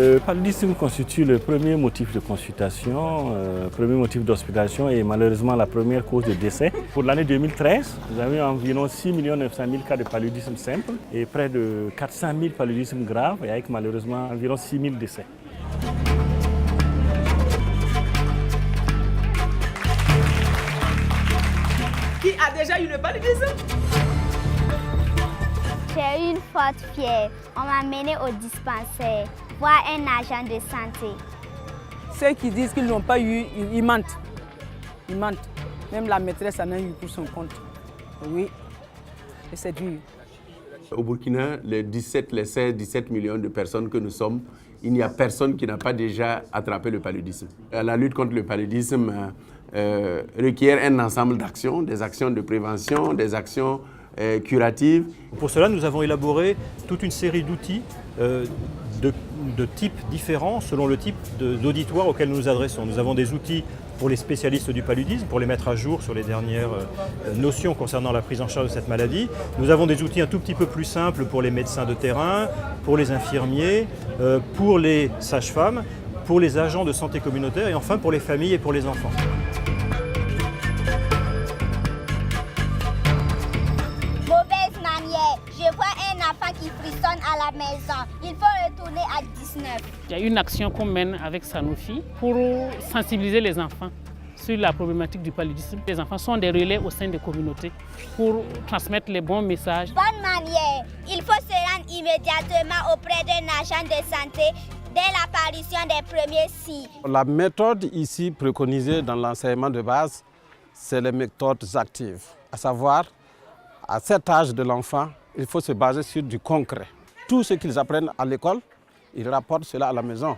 Le paludisme constitue le premier motif de consultation, premier motif d'hospitalisation et malheureusement la première cause de décès. Pour l'année 2013, nous avions environ 6 900 000 cas de paludisme simple et près de 400 000 paludismes graves et avec malheureusement environ 6 000 décès. Qui a déjà eu le paludisme? J'ai eu une forte fièvre. On m'a mené au dispensaire, voir un agent de santé. Ceux qui disent qu'ils n'ont pas eu, ils mentent. Ils mentent. Même la maîtresse en a eu pour son compte. Oui, et c'est dur. Au Burkina, les 16, 17 millions de personnes que nous sommes, il n'y a personne qui n'a pas déjà attrapé le paludisme. La lutte contre le paludisme requiert un ensemble d'actions, des actions de prévention, des actions curatives. Pour cela, nous avons élaboré toute une série d'outils de types différents selon le type d'auditoire auquel nous nous adressons. Nous avons des outils pour les spécialistes du paludisme, pour les mettre à jour sur les dernières notions concernant la prise en charge de cette maladie. Nous avons des outils un tout petit peu plus simples pour les médecins de terrain, pour les infirmiers, pour les sages-femmes, pour les agents de santé communautaire et enfin pour les familles et pour les enfants. Mauvaise manière. Je vois un enfant qui frissonne à la maison. Il faut retourner à 19. Il y a une action qu'on mène avec Sanofi pour sensibiliser les enfants sur la problématique du paludisme. Les enfants sont des relais au sein des communautés pour transmettre les bons messages. Bonne manière. Il faut se rendre immédiatement auprès d'un agent de santé dès l'apparition des premiers signes. La méthode ici préconisée dans l'enseignement de base, c'est les méthodes actives. À savoir, à cet âge de l'enfant, il faut se baser sur du concret. Tout ce qu'ils apprennent à l'école, ils rapportent cela à la maison.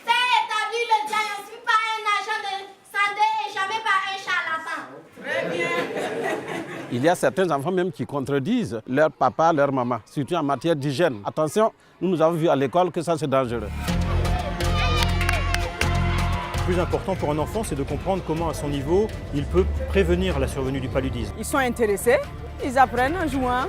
Faire établir le diagnostic par un agent de santé et jamais par un charlatan. Très bien. Il y a certains enfants même qui contredisent leur papa, leur maman, surtout en matière d'hygiène. Attention, nous avons vu à l'école que ça c'est dangereux. Le plus important pour un enfant, c'est de comprendre comment à son niveau, il peut prévenir la survenue du paludisme. Ils sont intéressés, ils apprennent en jouant.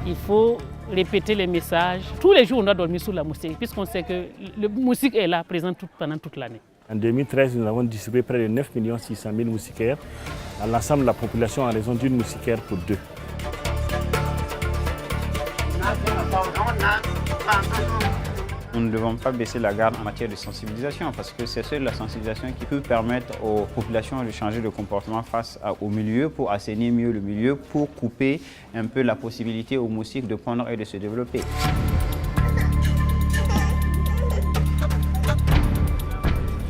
Il faut répéter les messages. Tous les jours, on doit dormir sous la moustiquaire, puisqu'on sait que le moustique est là, présent pendant toute l'année. En 2013, nous avons distribué près de 9 600 000 moustiquaires à l'ensemble de la population en raison d'une moustiquaire pour 2. Nous ne devons pas baisser la garde en matière de sensibilisation parce que c'est seule la sensibilisation qui peut permettre aux populations de changer de comportement face au milieu pour assainir mieux le milieu, pour couper un peu la possibilité aux moustiques de pondre et de se développer.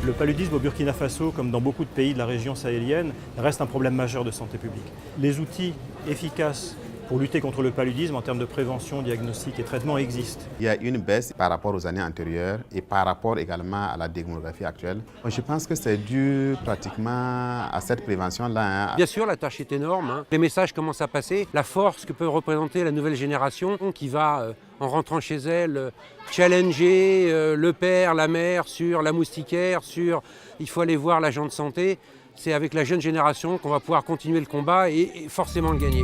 Le paludisme au Burkina Faso, comme dans beaucoup de pays de la région sahélienne, reste un problème majeur de santé publique. Les outils efficaces pour lutter contre le paludisme en termes de prévention, diagnostic et traitement existent. Il y a une baisse par rapport aux années antérieures et par rapport également à la démographie actuelle. Je pense que c'est dû pratiquement à cette prévention-là. Bien sûr, la tâche est énorme. Les messages commencent à passer. La force que peut représenter la nouvelle génération qui va, en rentrant chez elle, challenger le père, la mère sur la moustiquaire, sur il faut aller voir l'agent de santé. C'est avec la jeune génération qu'on va pouvoir continuer le combat et forcément le gagner.